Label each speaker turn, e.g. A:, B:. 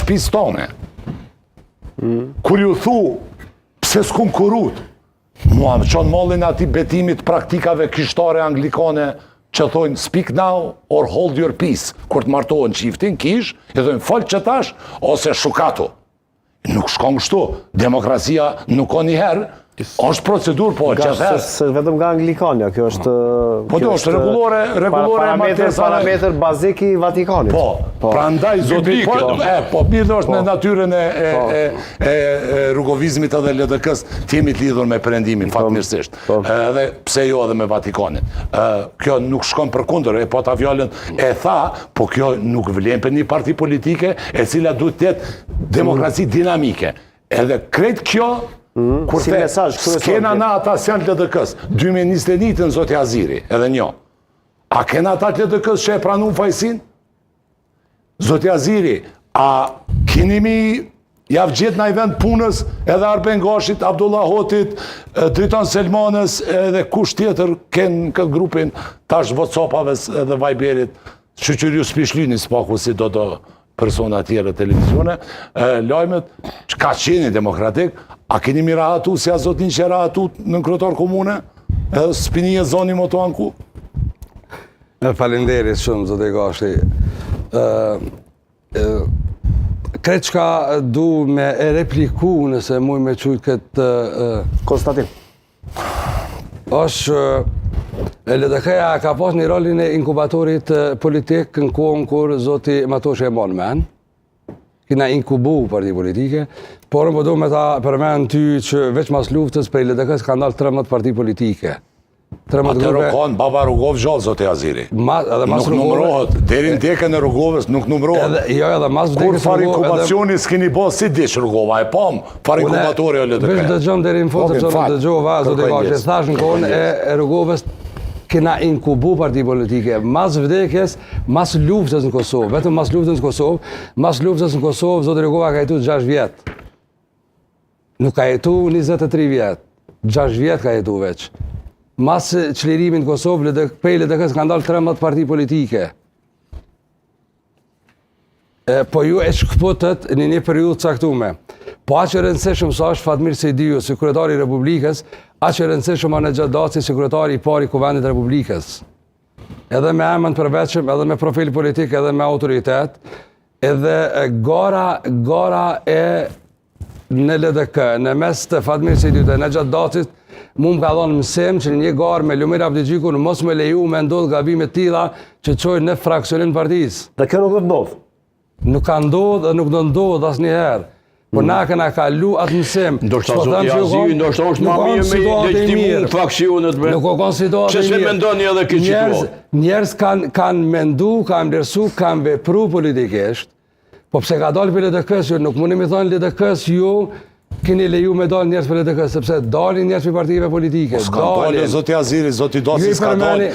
A: shtëpisë tone. Kur ju thu, pse s'kun kurut, mua më qonë mollin ati betimit praktikave kishtare anglikane që thojnë speak now or hold your peace. Kur të martohen qiftin, kish, e thojnë fol që tash, ose shukato. Nuk shkon kështu, demokracia nuk ka njëherë, është procedur, po që thërë.
B: Vetëm nga Anglikania, kjo është...
A: Po do është regulore e martesane.
B: Parametër bazik i Vatikanit.
A: Po, pra ndaj zotit, po mirë është në natyren e rrugovizmit edhe LDK-s, t'jemi t'lidhur me përendimin, fatmirësisht. Edhe pse jo edhe me Vatikanin. Kjo nuk shkon për kundër, po ta fjallën e tha, po kjo nuk vlen për një parti politike, e cila duhet të jetë demokraci dinamike. Edhe krejt kjo, kur the, s'kena na ata s'janë LDK-s, 2021 zoti Aziri, edhe njo. A kena ata LDK-s që e pranun fajsin? Zoti Aziri, a kini mi javë gjithë na i vend punës edhe Arben Gashit, Abdullah Hotit, Dritan Selmanës edhe kush tjetër kenë këtë grupin tash WhatsApp-ave edhe Viberit, shqyqyrju s'pishlyni s'paku si do persona tjere televizione, lajmet që ka qeni demokratik, a keni mi rahatu si a zotin që rahatu në kryetar komune, edhe s'pinije zoni më të anku?
C: Falenderit shumë, zote Gashi. Kretë qka du me e repliku nëse muj me qujt këtë...
B: Konstatim.
C: është LDK-ja ka pas një rolin e inkubatorit politik në kohën kur zoti Matoshi e mon men. Kina inkubu parti politike, por më do me ta përmen ty që veç mas luftës për LDK-s ka ndalë 13 parti politike.
A: Atë rokon, baba Rugov gjallë, zote Aziri. Nuk numrohet, deri në teke në Rugovës nuk numrohet. Kur far inkubacioni s'kini bo si dish Rugova, e pom, far inkubatori o LDK.
C: Vesh dëgjëm deri në fund, që dëgjova, zote Gashi, thash në kohën e Rugovës, kena inkubu parti politike, mas vdekjes, mas luftës në Kosovë, vetëm mas luftës në Kosovë, zote Rugova ka jetu 6 vjetë. Nuk ka jetu 23 vjetë, 6 vjetë ka jetu veç. Mas qlirimin në Kosovë, pej LDK-s ka ndalë 13 parti politike. Po ju e shkëputët në një periudhë caktume. Po aqë rëndësishëm sa është Fatmir Sejdiu, si kryetari i Republikës, aqë rëndësishëm Anexhat Daci, si kryetari i pari Kuvendit Republikës. Edhe me emën përveçëm, edhe me profil politik, edhe me autoritet, edhe gara e në LDK, në mes të Fatmir Sejdiu të Anexhat Dacit, mu më ka dhonë mësim që një garë me Lumir Abdigjiku në mos me leju me ndodhë gabimet tila që qojnë në fraksionin partijës.
B: Dhe kjo nuk do të ndodhë?
C: Nuk ka ndodhë dhe nuk do ndodhë asë njëherë. Por na këna kalu atë mësim.
D: Ndoshta zoti Aziri, ndoshta është ma mirë me legitimu faksionet.
C: Nuk o kanë situatë
D: mirë. Që se mendoni edhe këtë situatë?
C: Njerës kanë mendu, kanë vlerësu, kanë vepru politikisht, po pse ka dalë për LDK-s, nuk mundi mi thonë LDK-s ju, keni leju me dalë njerës për LDK-s, sepse dalin njerës për partive politike.
A: S'ka dalë, zoti Aziri, zoti Dosi s'ka dalë.